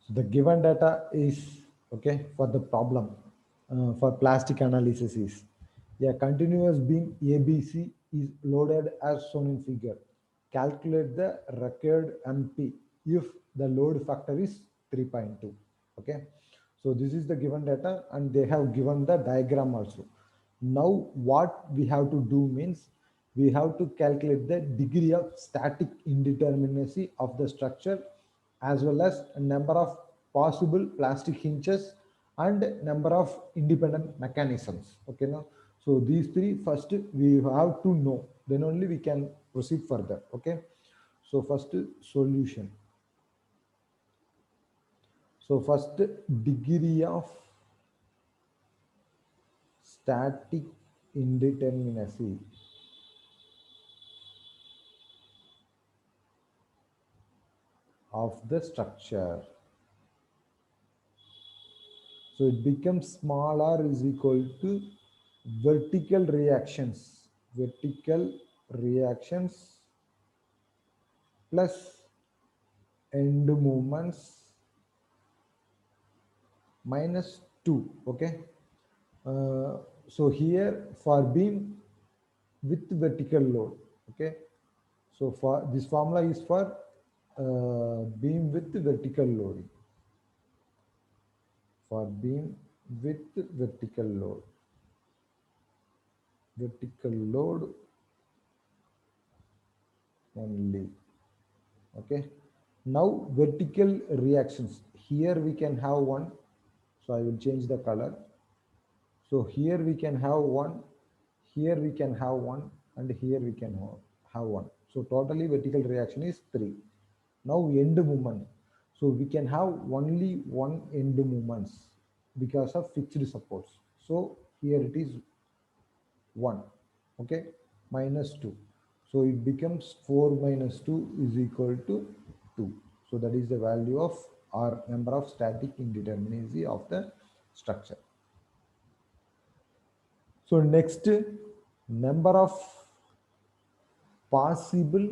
The given data is okay for the problem for plastic analysis is a continuous beam ABC is loaded as shown in figure. Calculate the required MP if the load factor is 3.2. Okay, so this is the given data and they have given the diagram also. Now what we have to do means we have to calculate the degree of static indeterminacy of the structure as well as a number of possible plastic hinges and number of independent mechanisms. Okay, now so these three first we have to know, then only we can proceed further. Okay, so first solution. So first degree of static indeterminacy of the structure. So it becomes small r is equal to vertical reactions. Vertical reactions plus end moments minus 2. Okay. So here for beam with vertical load. Okay. So for this formula is for beam with vertical loading. For beam with vertical load. Vertical load only. Okay, now vertical reactions, here we can have one, so I will change the color. So here we can have one, here we can have one, and here we can have one. So totally vertical reaction is 3. Now end moment, so we can have only one end moments because of fixed supports. So here it is 1. Okay, minus 2. So it becomes 4 minus 2 is equal to 2. So that is the value of our number of static indeterminacy of the structure. So next, number of possible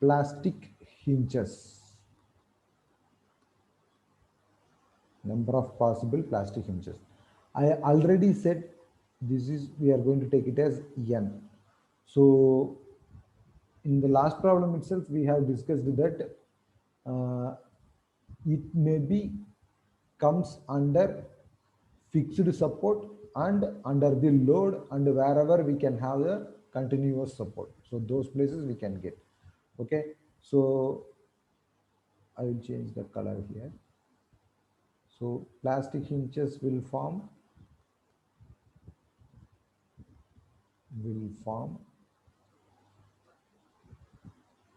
plastic hinges. Number of possible plastic hinges. I already said this is, we are going to take it as n. So in the last problem itself we have discussed that uh, it may be comes under fixed support and under the load and wherever we can have the continuous support, so those places we can get. Okay, so I will change the color here. So plastic hinges will form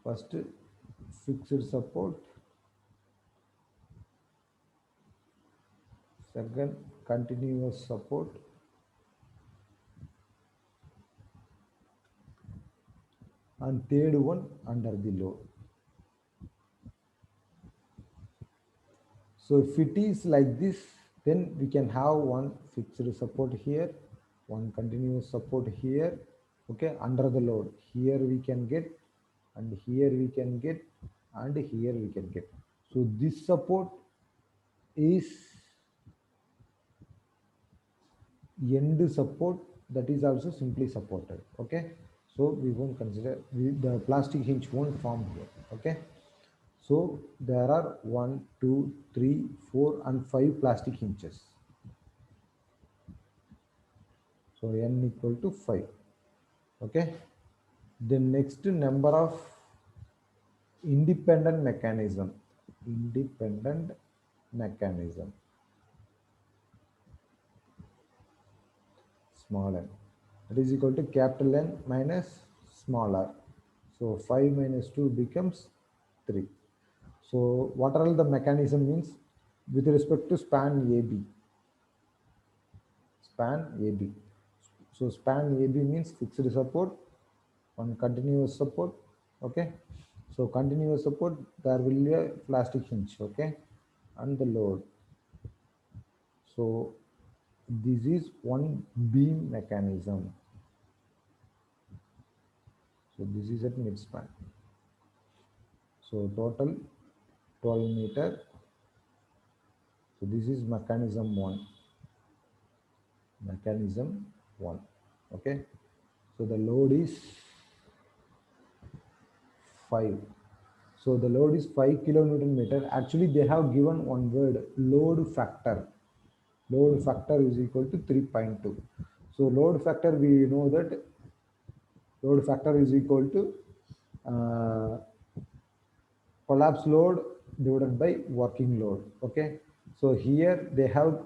first fixed support, second continuous support, and third one under the load. So if it is like this, then we can have one fixed support here, one continuous support here, okay, under the load. Here we can get, and here we can get, and here we can get. So this support is end support, that is also simply supported. Okay, so we won't consider, the plastic hinge won't form here. Okay, so there are 1, 2, 3, 4, and 5 plastic hinges. So n equal to 5. Okay, the next number of independent mechanism. Independent mechanism, small n, that is equal to capital N minus small r. So 5 minus 2 becomes 3. So what are all the mechanism means with respect to span AB? Span AB. So span AB means fixed support, one continuous support. Okay, so continuous support, there will be a plastic hinge. Okay, and the load. So this is one beam mechanism. So this is at mid span. So total 12 meter So this is mechanism 1. Mechanism 1. Okay, so the load is 5. So the load is 5 kilonewton meter. Actually they have given one word, load factor. Load factor is equal to 3.2. So load factor, we know that load factor is equal to uh, collapse load divided by working load. Okay, so here they have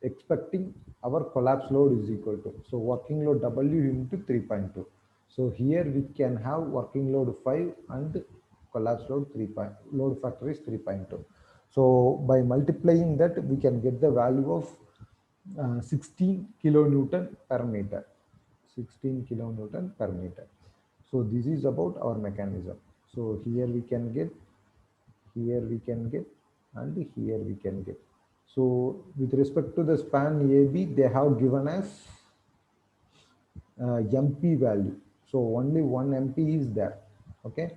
expecting our collapse load is equal to, so working load W into 3.2. So here we can have working load 5 and collapse load 3 point, load factor is 3.2. So by multiplying that we can get the value of 16 kilonewton per meter. 16 kilonewton per meter. So this is about our mechanism. So here we can get, here we can get, and here we can get. So with respect to the span AB, they have given us MP value. So only one MP is there. Okay.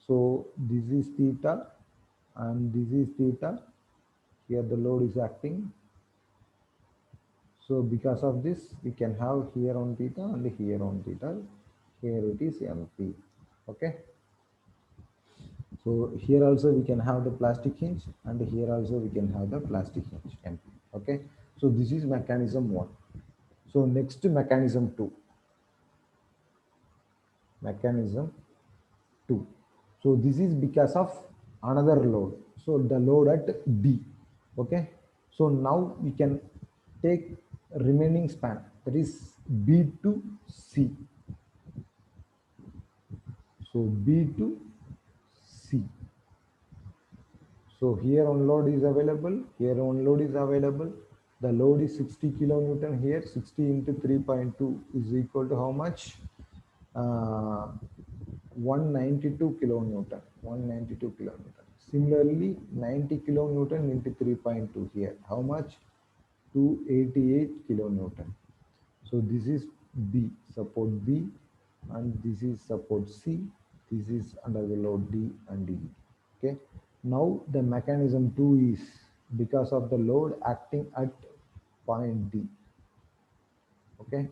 So this is theta and this is theta. Here the load is acting. So because of this, we can have here on theta and here on theta. Here it is MP. Okay. So here also we can have the plastic hinge, and here also we can have the plastic hinge MP. Okay. So this is mechanism 1. So next mechanism 2. Mechanism 2. So this is because of another load. So the load at B. Okay. So now we can take remaining span, that is B to C. So B to C. So here on load is available, here on load is available. The load is 60 kilonewton here. 60 into 3.2 is equal to how much? 192 kilonewton. 192 kilonewton. Similarly, 90 kilonewton into 3.2 here. How much? 288 kilonewton. So this is B, support B, and this is support C. This is under the load D and E. Okay. Now the mechanism 2 is because of the load acting at point D. Okay.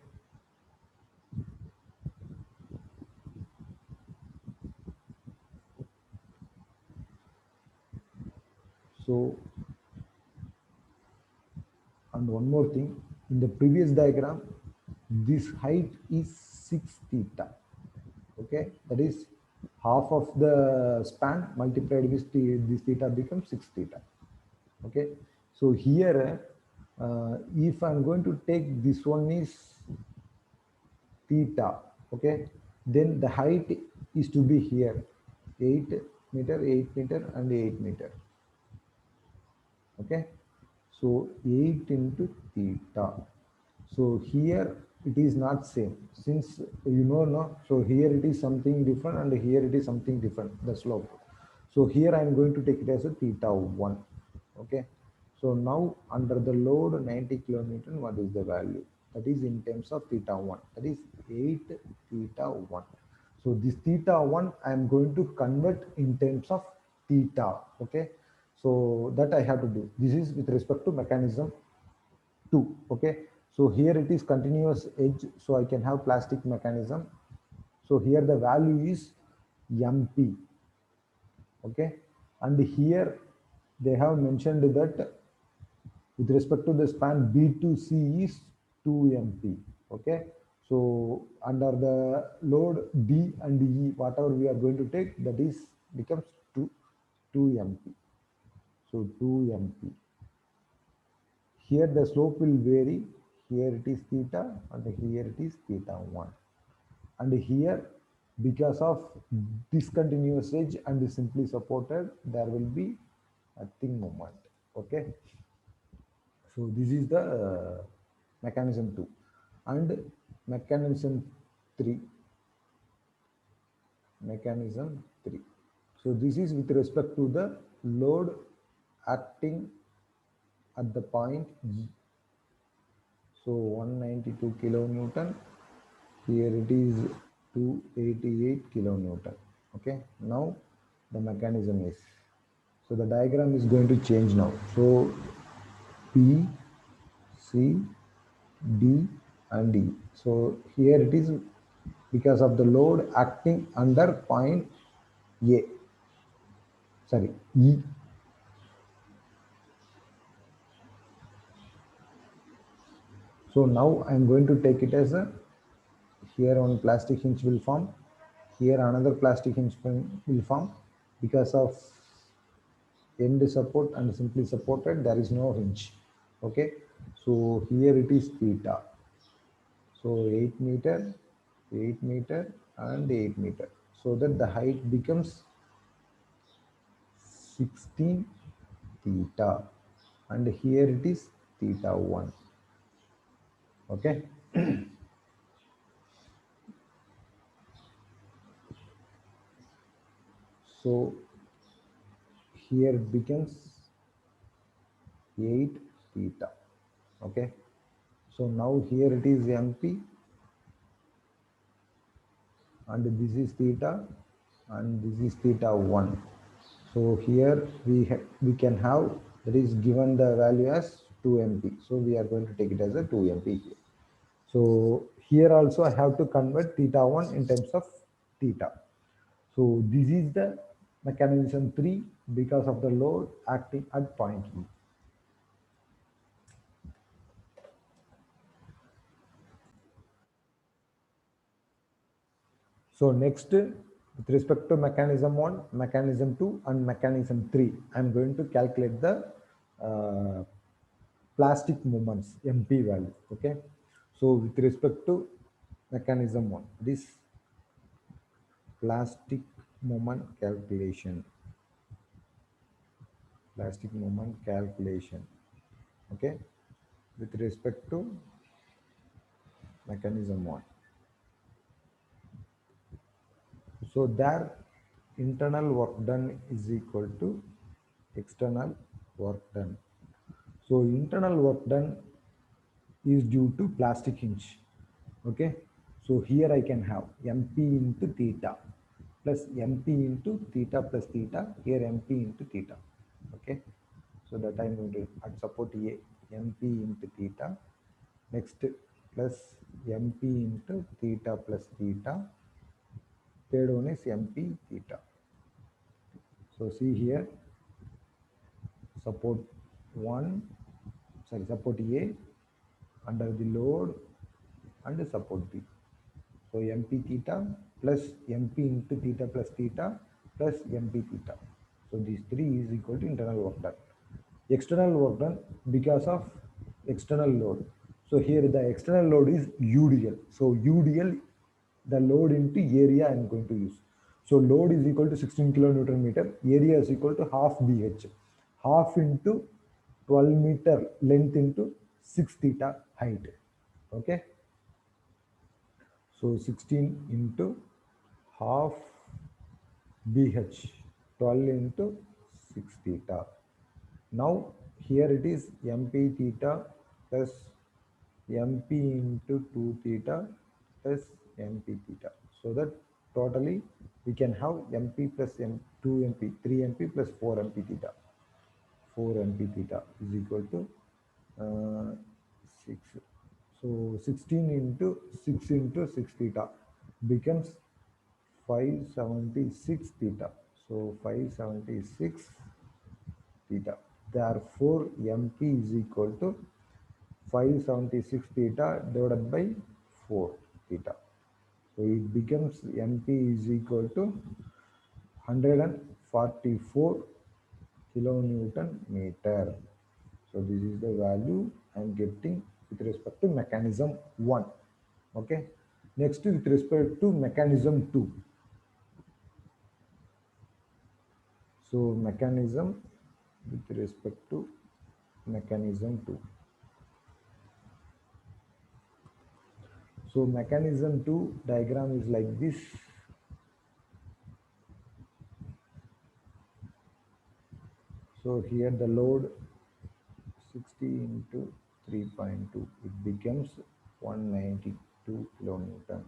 So, and one more thing, in the previous diagram, this height is 6 theta. Okay, that is half of the span multiplied with this theta becomes 6 theta. Okay, so here if I'm going to take this one is theta, okay, then the height is to be here 8 meter, 8 meter, and 8 meter. Okay, so 8 into theta. So here it is not same, since you know no, so here it is something different and here it is something different, the slope. So here I am going to take it as a theta 1. Okay, so now under the load 90 kilonewton, what is the value? That is in terms of theta 1, that is 8 theta 1. So this theta 1 I am going to convert in terms of theta. Okay, so that I have to do. This is with respect to mechanism 2. Okay, so here it is continuous edge, so I can have plastic mechanism. So here the value is MP. Okay, and here they have mentioned that with respect to the span B to C is 2 MP. Okay, so under the load D and E, whatever we are going to take, that is becomes 2 MP. So 2 MP. Here the slope will vary. Here it is theta and here it is theta 1. And here, because of discontinuous edge and simply supported, there will be a thin moment. Okay. So this is the mechanism 2. And mechanism 3. Mechanism 3. So this is with respect to the load acting at the point E. So 192 kilonewton, here it is 288 kilonewton. Okay, now the mechanism is, so the diagram is going to change now. So B, C, D, and E. So here it is because of the load acting under point A, sorry, E. So now I'm going to take it as a, here one plastic hinge will form, here another plastic hinge will form. Because of end support and simply supported, there is no hinge. Okay, so here it is theta. So 8 meter, 8 meter, and 8 meter. So that the height becomes 16 theta. And here it is theta 1. Okay. So here it becomes 8 theta. Okay. So now here it is MP, and this is theta, and this is theta 1. So here we can have, that is given the value as 2 MP, so we are going to take it as a 2 MP here. So here also I have to convert theta 1 in terms of theta. So this is the mechanism 3 because of the load acting at point E. So next, with respect to mechanism 1, mechanism 2, and mechanism 3, I am going to calculate the uh, plastic moments, MP value. Okay. So with respect to mechanism 1, this plastic moment calculation, plastic moment calculation. Okay. With respect to mechanism 1. So their internal work done is equal to external work done. So internal work done is due to plastic hinge. Okay. So here I can have MP into theta plus MP into theta plus theta. Here MP into theta. Okay. So that I'm going to add support A, MP into theta. Next plus MP into theta plus theta. Third one is MP theta. So see here, support 1, sorry, support A under the load and support B. So MP theta plus MP into theta plus theta plus MP theta. So these three is equal to internal work done. External work done because of external load. So here the external load is UDL. So UDL, the load into area I am going to use. So load is equal to 16 kilonewton meter. Area is equal to half BH. Half into 12 meter length into 6 theta height. Okay. So 16 into half BH, 12 into 6 theta. Now here it is MP theta plus MP into 2 theta plus MP theta. So that totally we can have MP plus 2 MP, 3 MP plus 4 MP theta. 4 MP theta is equal to 6. So 16 into 6 into 6 theta becomes 576 theta. So 576 theta. Therefore, MP is equal to 576 theta divided by 4 theta. So it becomes MP is equal to 144 kilonewton meter. So this is the value I am getting with respect to mechanism 1. Okay. Next, with respect to mechanism 2. So mechanism with respect to mechanism 2. So mechanism 2 diagram is like this. So here the load 60 into 3.2, it becomes 192 kilonewton.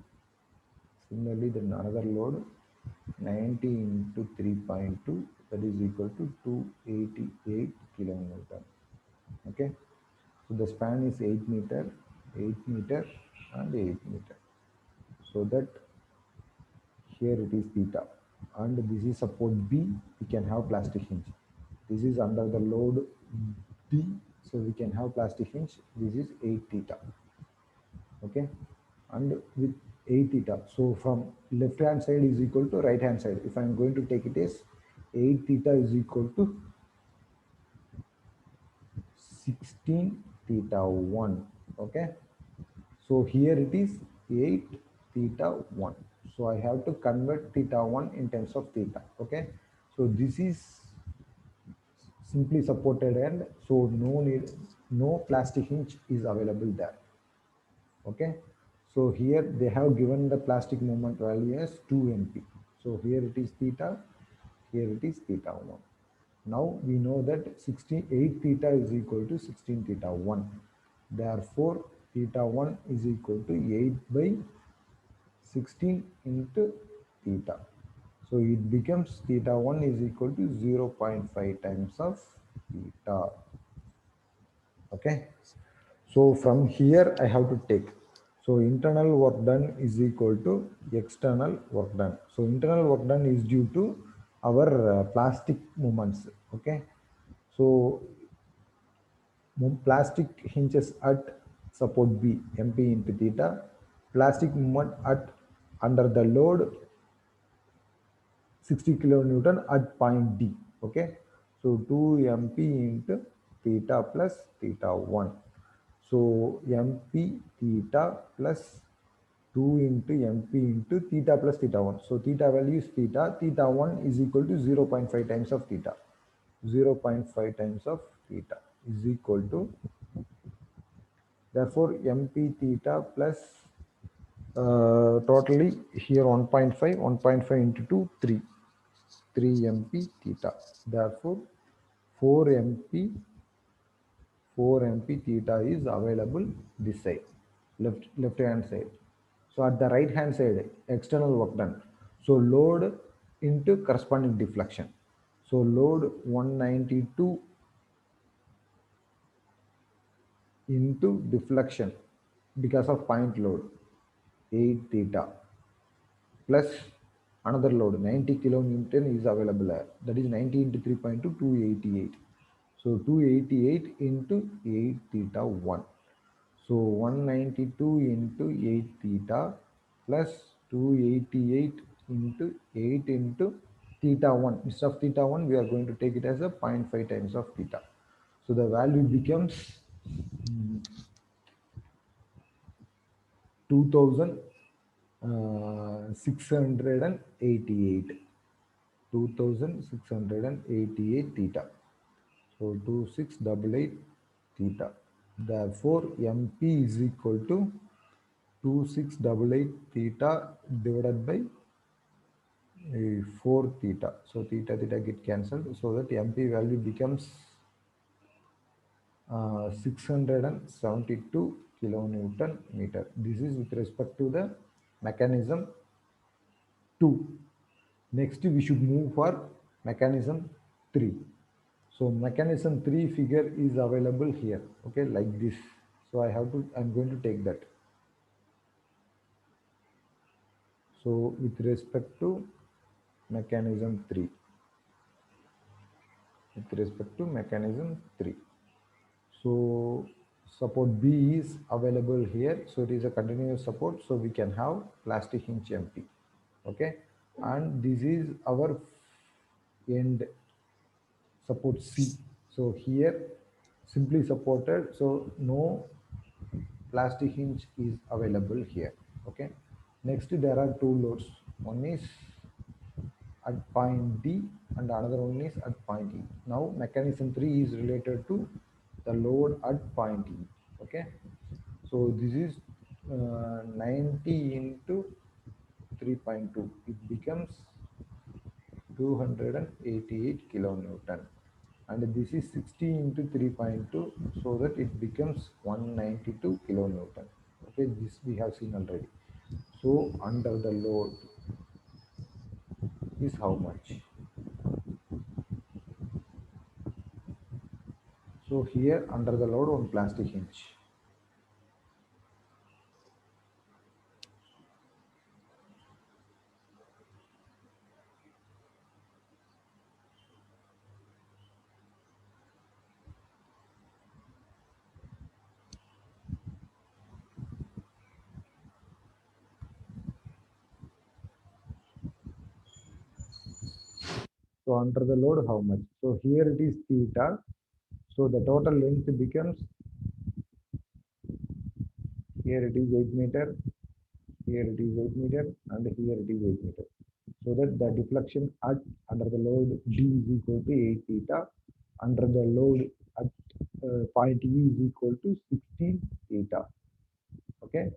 Similarly, then another load 90 into 3.2, that is equal to 288 kilonewton. Okay. the span is 8 meter, 8 meter and 8 meter. So that here it is theta, and this is support B, we can have plastic hinge. This is under the load D, so we can have plastic hinge. This is 8 theta, okay, and with 8 theta. So from left hand side is equal to right hand side. If I am going to take it as 8 theta is equal to 16 theta 1, okay. So here it is 8 theta 1. So I have to convert theta 1 in terms of theta, okay. So this is simply supported, and so no plastic hinge is available there, okay. So here they have given the plastic moment value as 2 mp. So here it is theta, here it is theta 1. Now we know that 68 theta is equal to 16 theta 1. Therefore theta 1 is equal to 8 by 16 into theta. So it becomes theta 1 is equal to 0.5 times of theta. Okay. So from here I have to take. So internal work done is equal to external work done. So internal work done is due to our plastic movements. Okay. So plastic hinges at support B, MP into theta. Plastic movement at under the load 60 kilonewton at point D. Okay. So 2 mp into theta plus theta 1. So mp theta plus 2 into mp into theta plus theta 1. So theta value is theta. Theta 1 is equal to 0.5 times of theta. 0.5 times of theta is equal to, therefore mp theta plus totally here 1.5, 1.5 into 2, 3. 3 mp theta. Therefore 4 mp 4 mp theta is available this side, left hand side. So at the right hand side, external work done. So load into corresponding deflection. So load 192 into deflection because of point load 8 theta plus another load 90 kilonewton is available there. That is 90 into 3.2, 288. So 288 into 8 theta 1. So 192 into 8 theta plus 288 into 8 into theta 1. Instead of theta 1, we are going to take it as a 0.5 times of theta. So the value becomes 2688. 2688 theta. So 2688 theta. Therefore mp is equal to 2688 theta divided by 4 theta. So theta theta get cancelled, so that mp value becomes 672 kilonewton meter. This is with respect to the mechanism 2. Next we should move for mechanism 3. So mechanism 3 figure is available here, okay, like this. So I'm going to take that. So with respect to mechanism 3, with respect to mechanism 3, so support B is available here. So it is a continuous support, so we can have plastic hinge MP, okay. And this is our end support C. So here simply supported, so no plastic hinge is available here, okay. Next there are two loads. One is at point D and another one is at point E. Now mechanism 3 is related to the load at point E, okay. So this is 90 into 3.2, it becomes 288 kilonewton, and this is 60 into 3.2, so that it becomes 192 kilonewton, okay. This we have seen already. So under the load is how much? So here under the load one plastic hinge. So under the load how much? So here it is theta. So the total length becomes, here it is 8 meter, here it is 8 meter, and here it is 8 meter. So that the deflection at under the load D is equal to 8 theta, under the load at point E is equal to 16 theta. Okay.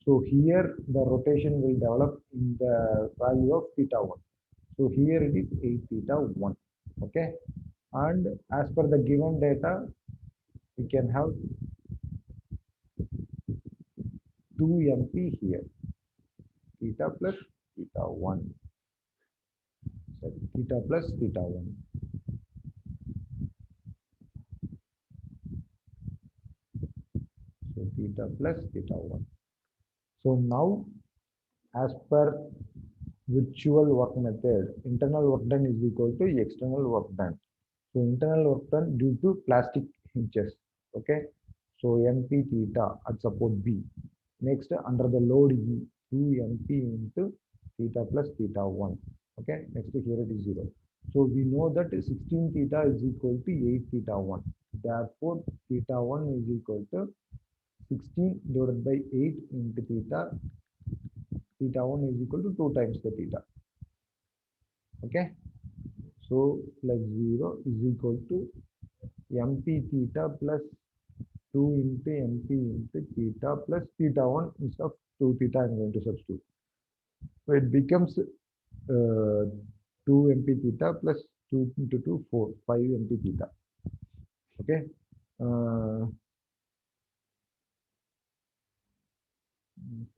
So here the rotation will develop in the value of theta 1. So here it is 8 theta 1. Okay. And as per the given data, we can have 2 MP here, theta plus theta 1. Sorry, theta plus theta 1. So theta plus theta 1. So now as per virtual work method, internal work done is equal to external work done. So internal work done due to plastic hinges. Okay. So MP theta at support B. Next under the load E, 2 MP into theta plus theta 1. Okay. Next here it is 0. So we know that 16 theta is equal to 8 theta 1. Therefore, theta 1 is equal to 16 divided by 8 into theta. Theta 1 is equal to 2 times the theta. Okay. So plus 0 is equal to MP theta plus 2 into MP into theta plus theta 1 instead of 2 theta I'm going to substitute. So it becomes 2 MP theta plus 2 into 2, 4, 5 MP theta. Okay.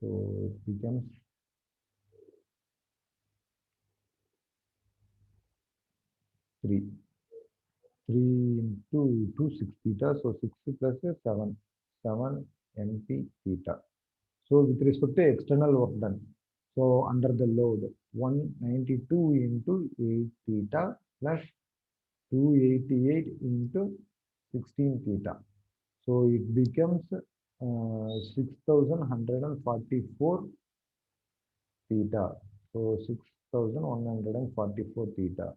So it becomes 3. 3 into 2, 6 theta. So 6 plus 7, 7 MP theta. So with respect to external work done, so under the load 192 into 8 theta plus 288 into 16 theta. So it becomes 6144 theta. So 6144 theta.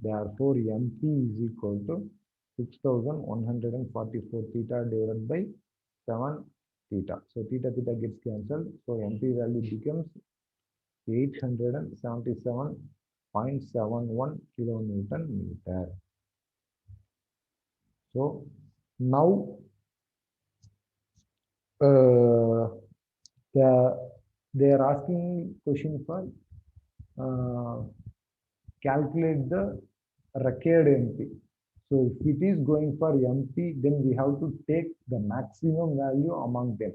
Therefore, MP is equal to 6144 theta divided by 7 theta. So theta theta gets cancelled. So MP value becomes 877.71 kilonewton meter. So now the they are asking question for uh, calculate the required MP. So if it is going for MP, then we have to take the maximum value among them.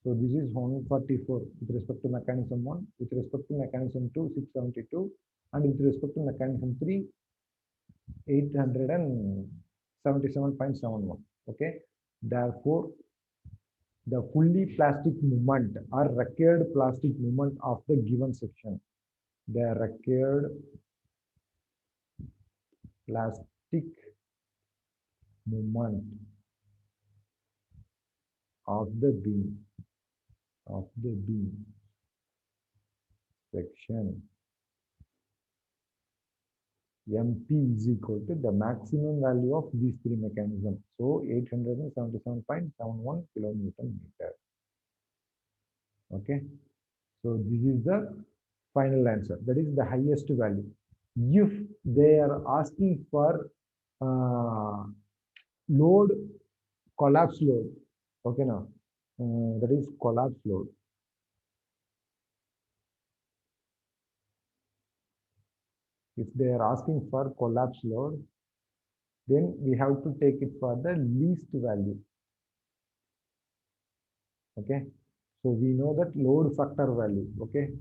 So this is 144 with respect to mechanism 1, with respect to mechanism 2, 672, and with respect to mechanism 3, 877.71. Okay. Therefore, the fully plastic movement or required plastic movement of the given section. The required plastic movement of the beam section MP is equal to the maximum value of these three mechanisms. So 877.71 kilonewton meter. Okay. So this is the final answer. That is the highest value. If they are asking for load, collapse load. Okay, now that is collapse load. If they are asking for collapse load, then we have to take it for the least value. Okay. So we know that load factor value. Okay.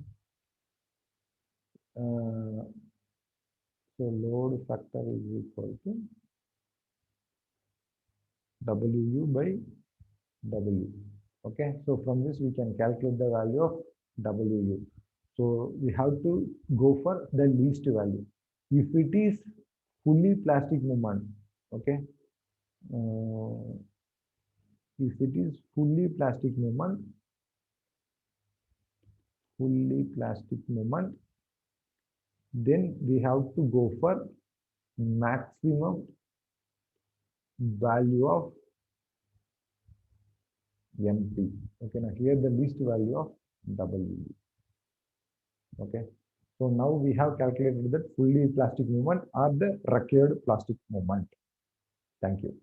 So load factor is equal to WU by W. Okay, so from this we can calculate the value of WU. So we have to go for the least value. If it is fully plastic moment, okay, uh, if it is fully plastic moment, then we have to go for maximum value of MP. Okay, now here the least value of W. Okay, so now we have calculated that fully plastic movement or the required plastic movement. Thank you.